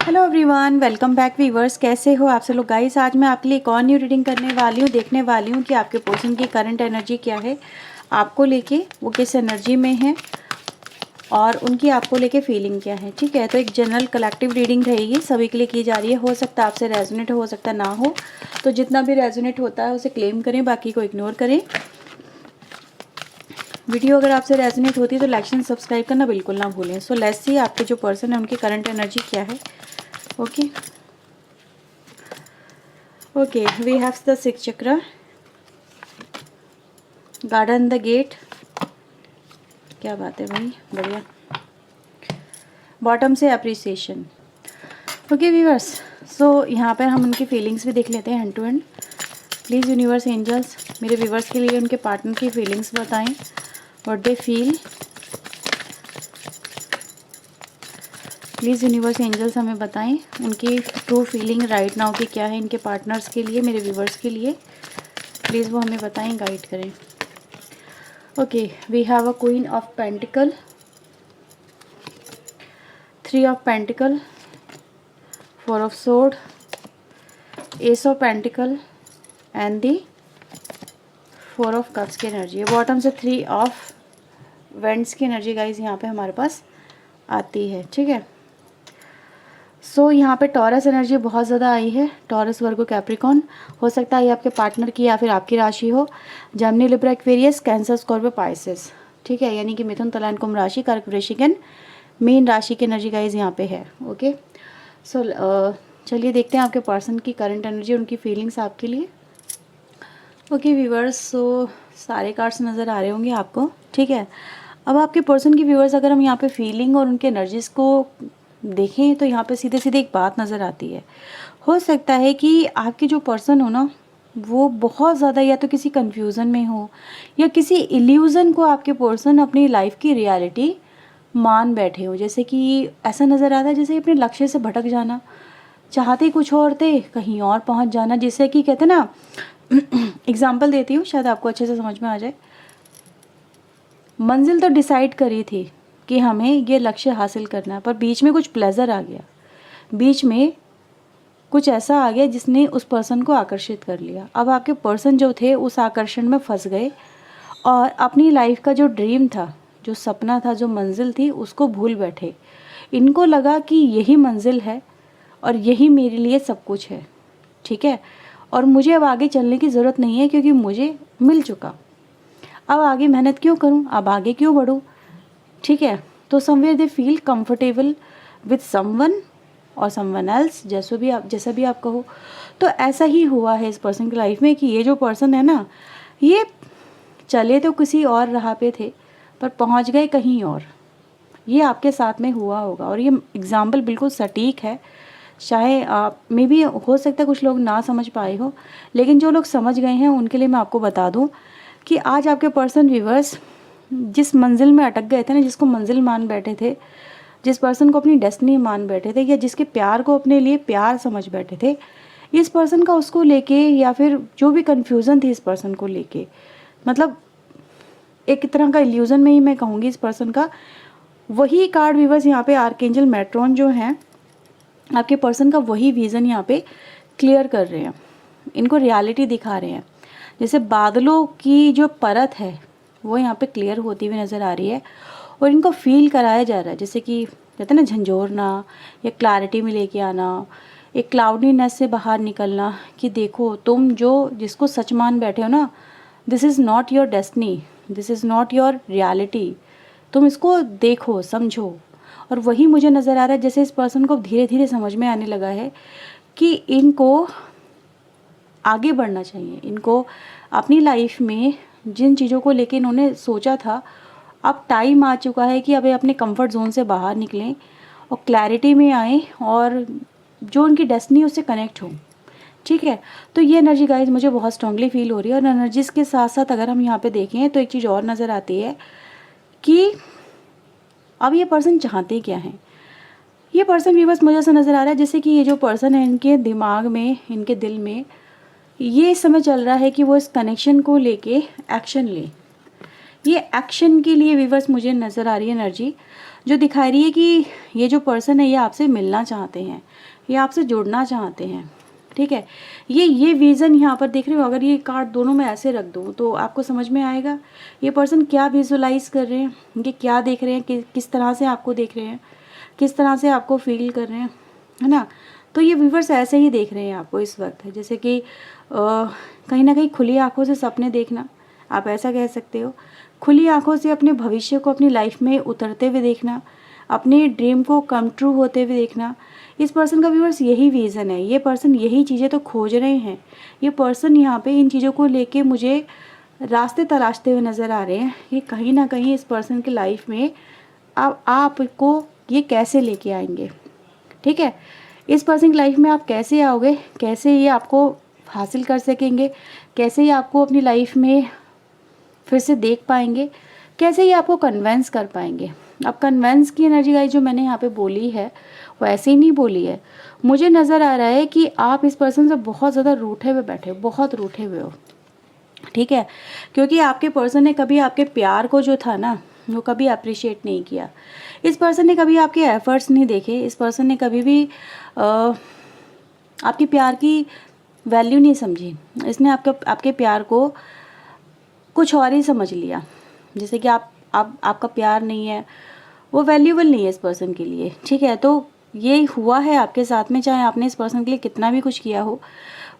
Hello everyone, welcome back viewers. कैसे हो आप सब लोग गाइस। आज मैं आपके लिए एक और न्यू रीडिंग करने वाली हूँ, देखने वाली हूँ कि आपके पर्सन की करंट एनर्जी क्या है, आपको लेके वो किस एनर्जी में है और उनकी आपको लेके फीलिंग क्या है। ठीक है, तो एक जनरल कलेक्टिव रीडिंग रहेगी, सभी के लिए की जा रही है। हो सकता है आपसे रेजोनेट हो सकता है ना हो, तो जितना भी रेजोनेट होता है उसे क्लेम करें, बाकी को इग्नोर करें। वीडियो अगर आपसे रेजोनेट होती है तो लाइक एंड सब्सक्राइब करना बिल्कुल ना भूलें। सो लेट्स सी आपके जो पर्सन है उनकी करंट एनर्जी क्या है। Okay okay, we have the six chakra, garden the gate. क्या बात है भाई, बढ़िया। बॉटम से अप्रिसिएशन। ओके व्यूअर्स, सो यहाँ पर हम उनकी फीलिंग्स भी देख लेते हैं hand to hand. Please universe angels मेरे व्यूअर्स के लिए उनके पार्टनर की फीलिंग्स बताएं, what they feel. Please universe angels हमें बताएं उनकी ट्रू फीलिंग राइट नाउ की क्या है इनके पार्टनर्स के लिए, मेरे व्यूअर्स के लिए। प्लीज़ वो हमें बताएं, गाइड करें। Okay, we have a queen of pentacle, 3 of pentacle, 4 of sword, ace of pentacle and the 4 of cups की एनर्जी है। बॉटम से 3 ऑफ वेंट्स की एनर्जी गाइज यहाँ पे हमारे पास आती है। ठीक है, सो यहाँ पे टॉरस एनर्जी बहुत ज़्यादा आई है। टॉरस, वर्गो, कैप्रिकॉन, हो सकता है ये आपके पार्टनर की या फिर आपकी राशि हो। Gemini, Libra, Aquarius, cancer, Scorpio, Pisces. ठीक है, यानी कि मिथुन, तुला एंड कुंभ राशि, कर्क, वृश्चिक एंड मीन राशि की एनर्जी गाइज यहाँ पे है। ओके, सो चलिए देखते हैं आपके पर्सन की करंट एनर्जी, उनकी फीलिंग्स आपके लिए। ओके व्यूअर्स, सो सारे कार्ड्स नज़र आ रहे होंगे आपको। ठीक है, अब आपके पर्सन की व्यूअर्स अगर हम यहाँ पे फीलिंग और उनके एनर्जीज को देखें तो यहाँ पे सीधे सीधे एक बात नज़र आती है। हो सकता है कि आपके जो पर्सन हो ना, वो बहुत ज़्यादा या तो किसी कन्फ्यूज़न में हो या किसी इल्यूज़न को आपके पर्सन अपनी लाइफ की रियलिटी मान बैठे हो। जैसे कि ऐसा नज़र आता है जैसे अपने लक्ष्य से भटक जाना, चाहते कुछ और थे, कहीं और पहुँच जाना। जिससे कि कहते ना, एग्जाम्पल देती हूँ शायद आपको अच्छे से समझ में आ जाए। मंजिल तो डिसाइड करी थी कि हमें ये लक्ष्य हासिल करना है, पर बीच में कुछ प्लेजर आ गया, बीच में कुछ ऐसा आ गया जिसने उस पर्सन को आकर्षित कर लिया। अब आपके पर्सन जो थे उस आकर्षण में फंस गए और अपनी लाइफ का जो ड्रीम था, जो सपना था, जो मंजिल थी, उसको भूल बैठे। इनको लगा कि यही मंजिल है और यही मेरे लिए सब कुछ है। ठीक है, और मुझे अब आगे चलने की ज़रूरत नहीं है क्योंकि मुझे मिल चुका। अब आगे मेहनत क्यों करूं, अब आगे क्यों बढ़ूं। ठीक है, तो somewhere they feel comfortable with someone और समवन एल्स, जैसा भी आप कहो। तो ऐसा ही हुआ है इस पर्सन की लाइफ में कि ये जो पर्सन है ना, ये चले तो किसी और राह पे थे पर पहुंच गए कहीं और। ये आपके साथ में हुआ होगा और ये एग्जाम्पल बिल्कुल सटीक है। चाहे आप मे भी हो सकता है कुछ लोग ना समझ पाए हो, लेकिन जो लोग समझ गए हैं उनके लिए मैं आपको बता दूं कि आज आपके पर्सन व्यूअर्स जिस मंजिल में अटक गए थे ना, जिसको मंजिल मान बैठे थे, जिस पर्सन को अपनी डेस्टिनी मान बैठे थे या जिसके प्यार को अपने लिए प्यार समझ बैठे थे, इस पर्सन का उसको लेके या फिर जो भी कन्फ्यूज़न थी इस पर्सन को लेके, मतलब एक तरह का इल्यूज़न में ही मैं कहूँगी इस पर्सन का। वही कार्ड व्यूअर्स यहाँ पे आर्कएंजल मेट्रॉन जो हैं आपके पर्सन का, वही विज़न यहाँ पे क्लियर कर रहे हैं, इनको रियलिटी दिखा रहे हैं। जैसे बादलों की जो परत है वो यहाँ पे क्लियर होती हुई नज़र आ रही है और इनको फील कराया जा रहा है। जैसे कि कहते हैं ना, झंझोरना या क्लैरिटी में लेके आना, एक क्लाउडीनेस से बाहर निकलना कि देखो तुम जो जिसको सच मान बैठे हो ना, this is not your destiny, this is not your reality. तुम इसको देखो, समझो। और वही मुझे नज़र आ रहा है जैसे इस पर्सन को धीरे धीरे समझ में आने लगा है कि इनको आगे बढ़ना चाहिए। इनको अपनी लाइफ में जिन चीज़ों को लेके इन्होंने सोचा था, अब टाइम आ चुका है कि अब ये अपने कंफर्ट जोन से बाहर निकलें और क्लैरिटी में आएँ और जो उनकी डेस्टिनी उससे कनेक्ट हो। ठीक है, तो ये एनर्जी गाइज मुझे बहुत स्ट्रांगली फील हो रही है। और एनर्जीज़ के साथ साथ अगर हम यहाँ पे देखें तो एक चीज़ और नज़र आती है कि अब ये पर्सन चाहते क्या हैं। ये पर्सन भी बस मुझे ऐसा नज़र आ रहा है जैसे कि ये जो पर्सन है, इनके दिमाग में, इनके दिल में ये समय चल रहा है कि वो इस कनेक्शन को लेके एक्शन ले। ये एक्शन के लिए व्यूअर्स मुझे नज़र आ रही है एनर्जी। जो दिखा रही है कि ये जो पर्सन है ये आपसे मिलना चाहते हैं, ये आपसे जुड़ना चाहते हैं, ठीक है। ये विज़न यहाँ पर देख रहे हो, अगर ये कार्ड दोनों में ऐसे रख दूँ तो आपको समझ में आएगा ये पर्सन क्या विजुलाइज कर रहे हैं, ये क्या देख रहे हैं, किस तरह से आपको देख रहे हैं, किस तरह से आपको फील कर रहे हैं, है ना। तो ये व्यूअर्स ऐसे ही देख रहे हैं आपको इस वक्त, जैसे कि कहीं ना कहीं खुली आंखों से सपने देखना, आप ऐसा कह सकते हो। खुली आंखों से अपने भविष्य को अपनी लाइफ में उतरते हुए देखना, अपने ड्रीम को कम ट्रू होते हुए देखना। इस पर्सन का व्यूअर्स यही विज़न है, ये पर्सन यही चीज़ें तो खोज रहे हैं। ये पर्सन यहाँ पे इन चीज़ों को लेके मुझे रास्ते तलाशते हुए नज़र आ रहे हैं कि कहीं ना कहीं इस पर्सन की लाइफ में आपको ये कैसे लेके आएंगे, ठीक है। इस पर्सन की लाइफ में आप कैसे आओगे, कैसे ये आपको हासिल कर सकेंगे, कैसे ये आपको अपनी लाइफ में फिर से देख पाएंगे, कैसे ये आपको कन्वेंस कर पाएंगे। अब कन्वेंस की एनर्जी गाइस जो मैंने यहाँ पे बोली है वो ऐसे ही नहीं बोली है। मुझे नज़र आ रहा है कि आप इस पर्सन से बहुत ज़्यादा रूठे हुए बैठे हो, बहुत रूठे हुए हो, ठीक है। क्योंकि आपके पर्सन ने कभी आपके प्यार को जो था ना वो कभी अप्रिशिएट नहीं किया। इस पर्सन ने कभी आपके एफर्ट्स नहीं देखे। इस पर्सन ने कभी भी आपके प्यार की वैल्यू नहीं समझी। इसने आपके प्यार को कुछ और ही समझ लिया, जैसे कि आपका प्यार नहीं है, वो वैल्यूबल नहीं है इस पर्सन के लिए, ठीक है। तो ये हुआ है आपके साथ में, चाहे आपने इस पर्सन के लिए कितना भी कुछ किया हो,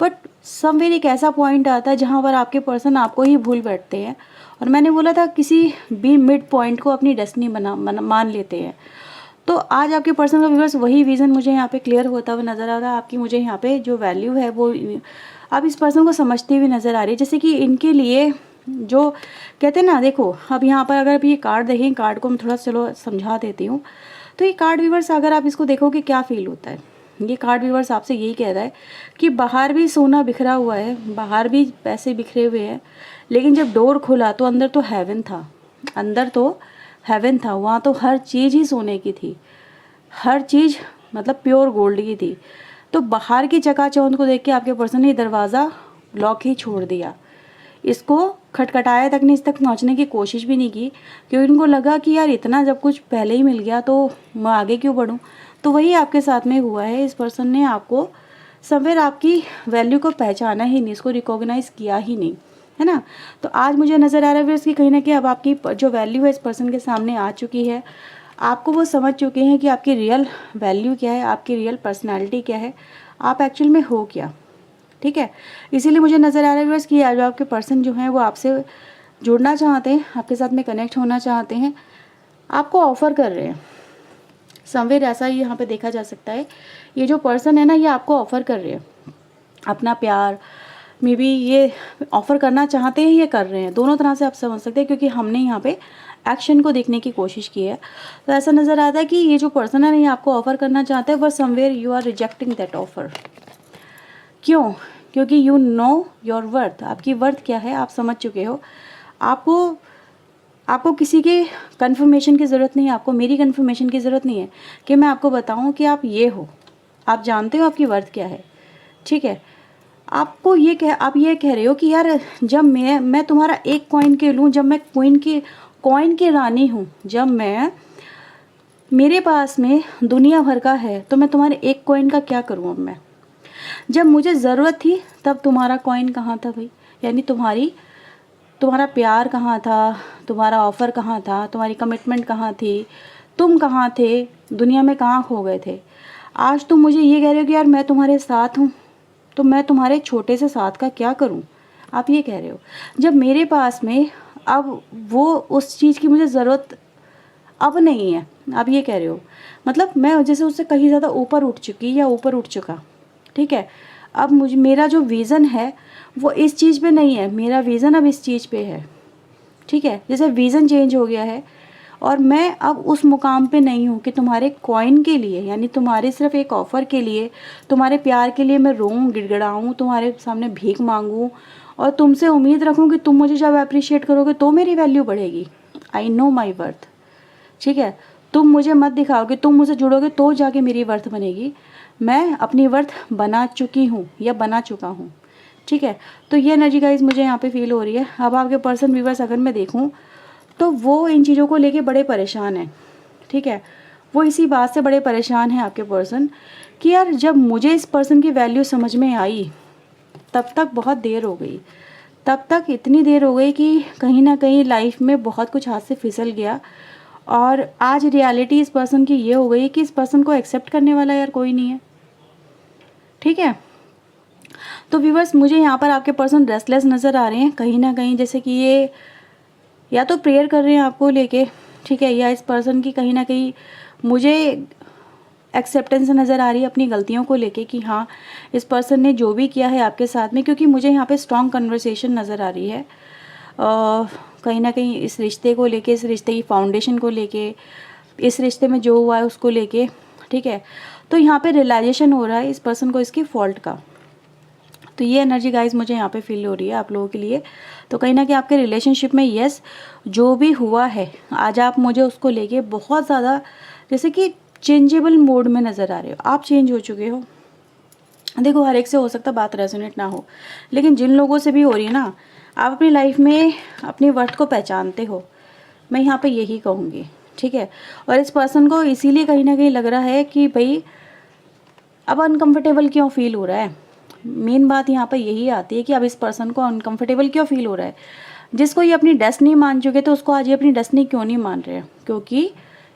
बट समवेयर एक ऐसा पॉइंट आता है जहाँ पर आपके पर्सन आपको ही भूल बैठते हैं। और मैंने बोला था किसी भी मिड पॉइंट को अपनी डेस्टिनी मान लेते हैं। तो आज आपके पर्सन का व्यूअर्स वही विज़न मुझे यहाँ पे क्लियर होता हुआ नज़र आ रहा है। आपकी मुझे यहाँ पे जो वैल्यू है वो आप इस पर्सन को समझते हुए नज़र आ रही है। जैसे कि इनके लिए जो कहते हैं ना, देखो अब यहाँ पर अगर आप ये कार्ड देखें, कार्ड को मैं थोड़ा चलो समझा देती हूँ। तो ये कार्ड व्यूअर्स अगर आप इसको देखोगे क्या फील होता है, ये कार्ड व्यूअर्स आपसे यही कह रहा है कि बाहर भी सोना बिखरा हुआ है, बाहर भी पैसे बिखरे हुए हैं, लेकिन जब डोर खुला तो अंदर तो हेवन था, अंदर तो हेवन था। वहाँ तो हर चीज़ ही सोने की थी, हर चीज़ मतलब प्योर गोल्ड की थी। तो बाहर की चकाचौंध को देख के आपके पर्सन ने दरवाज़ा लॉक ही छोड़ दिया, इसको खटखटाया तक नहीं, इस तक पहुँचने की कोशिश भी नहीं की, क्योंकि उनको लगा कि यार इतना जब कुछ पहले ही मिल गया तो मैं आगे क्यों बढ़ूँ। तो वही आपके साथ में हुआ है। इस पर्सन ने आपको समवेयर आपकी वैल्यू को पहचाना ही नहीं, इसको रिकॉग्नाइज़ किया ही नहीं, है ना। तो आज मुझे नज़र आ रहा है इसकी कहीं ना कहीं अब आपकी जो वैल्यू है इस पर्सन के सामने आ चुकी है। आपको वो समझ चुके हैं कि आपकी रियल वैल्यू क्या है, आपकी रियल पर्सनैलिटी क्या है, आप एक्चुअल में हो क्या, ठीक है। इसीलिए मुझे नज़र आ रहा है व्यूअर्स कि आज आपके पर्सन जो हैं वो आपसे जुड़ना चाहते हैं, आपके साथ में कनेक्ट होना चाहते हैं, आपको ऑफ़र कर रहे हैं। समवेयर ऐसा ही यहाँ पे देखा जा सकता है। ये जो पर्सन है ना ये आपको ऑफ़र कर रहे हैं अपना प्यार, मे बी ये ऑफ़र करना चाहते हैं, ये कर रहे हैं, दोनों तरह से आप समझ सकते हैं, क्योंकि हमने यहाँ पे एक्शन को देखने की कोशिश की है। तो ऐसा नज़र आता है कि ये जो पर्सन है ना ये आपको ऑफ़र करना चाहते हैं, but somewhere you are rejecting that offer. क्यों? क्योंकि यू नो योर वर्थ, आपकी वर्थ क्या है आप समझ चुके हो। आपको किसी के कन्फर्मेशन की ज़रूरत नहीं है, आपको मेरी कन्फर्मेशन की ज़रूरत नहीं है कि मैं आपको बताऊं कि आप ये हो। आप जानते हो आपकी वर्थ क्या है, ठीक है। आप ये कह रहे हो कि यार जब मैं तुम्हारा एक कॉइन के लूँ, जब मैं कॉइन की रानी हूँ, जब मेरे पास में दुनिया भर का है तो मैं तुम्हारे एक कॉइन का क्या करूँ। अब मैं जब मुझे ज़रूरत थी तब तुम्हारा कॉइन कहाँ था भाई, यानी तुम्हारा प्यार कहाँ था, तुम्हारा ऑफ़र कहाँ था, तुम्हारी कमिटमेंट कहाँ थी, तुम कहाँ थे, दुनिया में कहाँ खो गए थे। आज तुम मुझे ये कह रहे हो कि यार मैं तुम्हारे साथ हूँ, तो मैं तुम्हारे छोटे से साथ का क्या करूँ, आप ये कह रहे हो। जब मेरे पास में अब वो उस चीज़ की मुझे ज़रूरत अब नहीं है, आप ये कह रहे हो। मतलब मैं जैसे उससे कहीं ज़्यादा ऊपर उठ चुकी या ऊपर उठ चुका, ठीक है। अब मेरा जो विज़न है वो इस चीज़ पे नहीं है, मेरा विज़न अब इस चीज़ पे है, ठीक है। जैसे विज़न चेंज हो गया है और मैं अब उस मुकाम पे नहीं हूँ कि तुम्हारे कॉइन के लिए, यानी तुम्हारे सिर्फ एक ऑफ़र के लिए, तुम्हारे प्यार के लिए मैं रोऊँ, गिड़गिड़ाऊँ, तुम्हारे सामने भीख मांगूँ और तुमसे उम्मीद रखूँ कि तुम मुझे जब अप्रिशिएट करोगे तो मेरी वैल्यू बढ़ेगी। आई नो माई वर्थ, ठीक है। तुम मुझे मत दिखाओगे, तुम मुझसे जुड़ोगे तो जाके मेरी वर्थ बनेगी। मैं अपनी वर्थ बना चुकी हूँ या बना चुका हूँ, ठीक है। तो ये एनर्जी गाइस मुझे यहाँ पे फील हो रही है। अब आपके पर्सन व्यूअर्स अगर मैं देखूँ तो वो इन चीज़ों को लेके बड़े परेशान हैं, ठीक है। वो इसी बात से बड़े परेशान हैं आपके पर्सन कि यार जब मुझे इस पर्सन की वैल्यू समझ में आई तब तक बहुत देर हो गई, तब तक इतनी देर हो गई कि कहीं ना कहीं लाइफ में बहुत कुछ हाथ से फिसल गया। और आज रियलिटी इस पर्सन की ये हो गई कि इस पर्सन को एक्सेप्ट करने वाला यार कोई नहीं है, ठीक है। तो व्यूअर्स, मुझे यहाँ पर आपके पर्सन रेस्टलेस नज़र आ रहे हैं कहीं ना कहीं, जैसे कि ये या तो प्रेयर कर रहे हैं आपको लेके, ठीक है, या इस पर्सन की कहीं ना कहीं मुझे एक्सेप्टेंस नज़र आ रही है अपनी गलतियों को लेके कि हाँ इस पर्सन ने जो भी किया है आपके साथ में, क्योंकि मुझे यहाँ पे स्ट्रॉन्ग कन्वर्सेशन नज़र आ रही है कहीं ना कहीं इस रिश्ते को लेके, इस रिश्ते की फाउंडेशन को लेके, इस रिश्ते में जो हुआ है उसको लेके, ठीक है। तो यहाँ पे रियलाइजेशन हो रहा है इस पर्सन को इसकी फॉल्ट का। तो ये एनर्जी गाइज मुझे यहाँ पे फील हो रही है आप लोगों के लिए। तो कहीं ना कहीं आपके रिलेशनशिप में यस जो भी हुआ है आज आप मुझे उसको लेके बहुत ज़्यादा जैसे कि चेंजेबल मोड में नज़र आ रहे हो, आप चेंज हो चुके हो। देखो हर एक से हो सकता बात रेजोनेट ना हो, लेकिन जिन लोगों से भी हो रही है ना, आप अपनी लाइफ में अपनी वर्थ को पहचानते हो, मैं यहाँ पे यही कहूँगी, ठीक है। और इस पर्सन को इसीलिए कहीं ना कहीं लग रहा है कि भाई अब अनकंफर्टेबल क्यों फील हो रहा है। मेन बात यहाँ पर यही आती है कि अब इस पर्सन को अनकंफर्टेबल क्यों फील हो रहा है। जिसको ये अपनी डेस्टिनी मान चुके थे उसको आज ये अपनी डेस्टिनी क्यों नहीं मान रहे, क्योंकि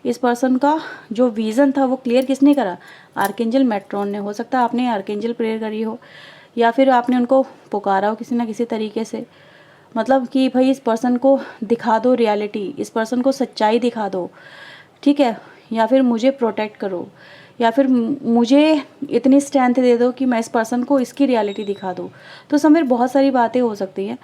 इस पर्सन का जो विज़न था वो क्लियर किसने करा, आर्कएंजल मेट्रॉन ने। हो सकता है आपने आर्कएंजल प्रेयर करी हो या फिर आपने उनको पुकारा हो किसी ना किसी तरीके से, मतलब कि भाई इस पर्सन को दिखा दो रियलिटी, इस पर्सन को सच्चाई दिखा दो, ठीक है, या फिर मुझे प्रोटेक्ट करो, या फिर मुझे इतनी स्ट्रेंथ दे दो कि मैं इस पर्सन को इसकी रियलिटी दिखा दूँ। तो समवेर बहुत सारी बातें हो सकती हैं,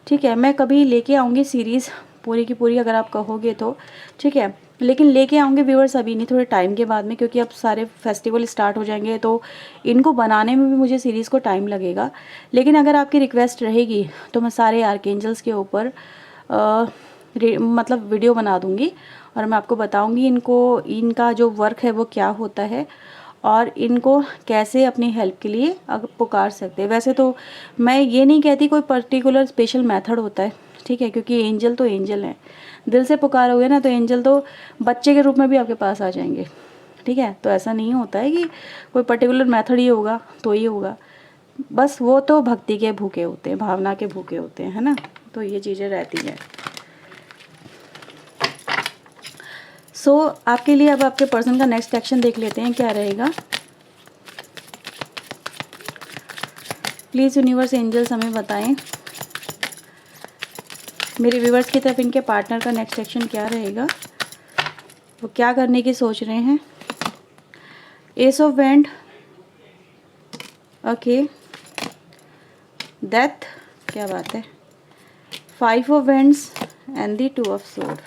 ठीक है। मैं कभी लेके आऊँगी सीरीज़ पूरी की पूरी अगर आप कहोगे तो, ठीक है, लेकिन लेके आऊँगे व्यूअर्स अभी नहीं, थोड़े टाइम के बाद में, क्योंकि अब सारे फेस्टिवल स्टार्ट हो जाएंगे तो इनको बनाने में भी मुझे सीरीज़ को टाइम लगेगा। लेकिन अगर आपकी रिक्वेस्ट रहेगी तो मैं सारे आर्कएंजल्स के ऊपर मतलब वीडियो बना दूँगी और मैं आपको बताऊँगी इनको, इनका जो वर्क है वो क्या होता है और इनको कैसे अपनी हेल्प के लिए पुकार सकते हैं। वैसे तो मैं ये नहीं कहती कोई पर्टिकुलर स्पेशल मेथड होता है, ठीक है, क्योंकि एंजल तो एंजल हैं, दिल से पुकारोगे ना तो एंजल तो बच्चे के रूप में भी आपके पास आ जाएंगे, ठीक है। तो ऐसा नहीं होता है कि कोई पर्टिकुलर मेथड ही होगा तो ही होगा, बस वो तो भक्ति के भूखे होते हैं, भावना के भूखे होते हैं, है ना। तो ये चीज़ें रहती हैं। सो आपके लिए अब आपके पर्सन का नेक्स्ट एक्शन देख लेते हैं क्या रहेगा। प्लीज़ यूनिवर्स एंजल्स हमें बताएं मेरे व्यूवर्स की तरफ इनके पार्टनर का नेक्स्ट एक्शन क्या रहेगा, वो क्या करने की सोच रहे हैं। S of wand, okay, death, क्या बात है, 5 of wands and the 2 of sword,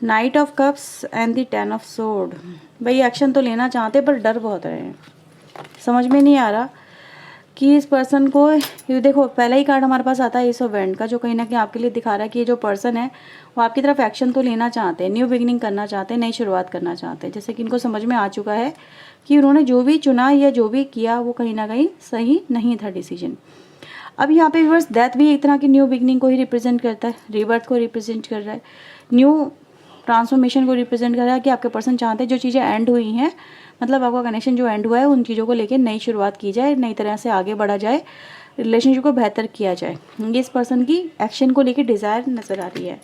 night of cups and the 10 of sword. भाई एक्शन तो लेना चाहते पर डर बहुत रहे हैं, समझ में नहीं आ रहा कि इस पर्सन को, ये देखो पहला ही कार्ड हमारे पास आता है एस ऑफ वैंड का, जो कहीं ना कहीं आपके लिए दिखा रहा है कि ये जो पर्सन है वो आपकी तरफ एक्शन तो लेना चाहते हैं, न्यू बिगिनिंग करना चाहते हैं, नई शुरुआत करना चाहते हैं। जैसे कि इनको समझ में आ चुका है कि उन्होंने जो भी चुना या जो भी किया वो कहीं ना कहीं सही नहीं था डिसीजन। अब यहाँ पे व्यूअर्स डेथ भी एक तरह की न्यू बिगिनिंग को ही रिप्रेजेंट करता है, रीबर्थ को रिप्रेजेंट कर रहा है, न्यू ट्रांसफॉर्मेशन को रिप्रेजेंट कर रहा है कि आपके पर्सन चाहते हैं जो चीज़ें एंड हुई हैं, मतलब आपका कनेक्शन जो एंड हुआ है उन चीज़ों को लेकर नई शुरुआत की जाए, नई तरह से आगे बढ़ा जाए, रिलेशनशिप को बेहतर किया जाए। ये इस पर्सन की एक्शन को लेकर डिज़ायर नज़र आ रही है।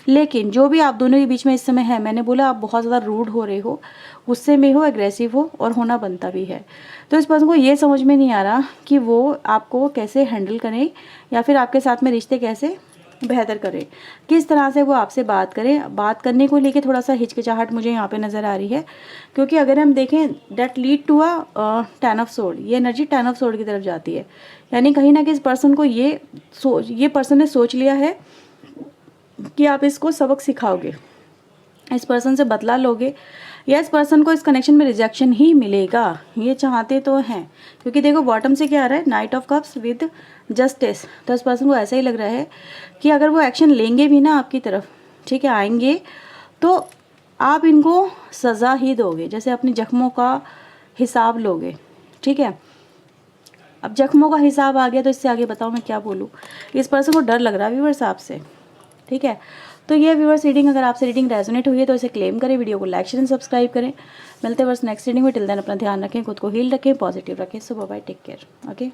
लेकिन जो भी आप दोनों के बीच में इस समय है, मैंने बोला आप बहुत ज़्यादा रूड हो रहे हो, गुस्से में हो, एग्रेसिव हो, और होना बनता भी है। तो इस पर्सन को ये समझ में नहीं आ रहा कि वो आपको कैसे हैंडल करें या फिर आपके साथ में रिश्ते कैसे बेहतर करें, किस तरह से वो आपसे बात करें। बात करने को लेके थोड़ा सा हिचकिचाहट मुझे यहाँ पे नज़र आ रही है, क्योंकि अगर हम देखें that lead to a 10 of sword, ये एनर्जी 10 ऑफ सोर्ड की तरफ जाती है। यानी कहीं ना कहीं इस पर्सन को ये पर्सन ने सोच लिया है कि आप इसको सबक सिखाओगे, इस पर्सन से बदला लोगे, या इस पर्सन को इस कनेक्शन में रिजेक्शन ही मिलेगा, ये चाहते तो हैं। क्योंकि देखो बॉटम से क्या आ रहा है, night of cups with justice. तो इस पर्सन को ऐसा ही लग रहा है कि अगर वो एक्शन लेंगे भी ना आपकी तरफ, ठीक है, आएंगे तो आप इनको सज़ा ही दोगे, जैसे अपने जख्मों का हिसाब लोगे, ठीक है। अब जख्मों का हिसाब आ गया तो इससे आगे बताओ मैं क्या बोलूँ। इस पर्सन को डर लग रहा है व्यूअर्स आपसे, ठीक है। तो ये व्यूअर्स रीडिंग, अगर आपसे रीडिंग रेजोनेट हुई है तो इसे क्लेम करें, वीडियो को लाइक शेयर सब्सक्राइब करें। मिलते हैं बस नेक्स्ट रीडिंग में। टिल देन अपना ध्यान रखें, खुद को हील रखें, पॉजिटिव रखें। So bye bye, take care. Okay.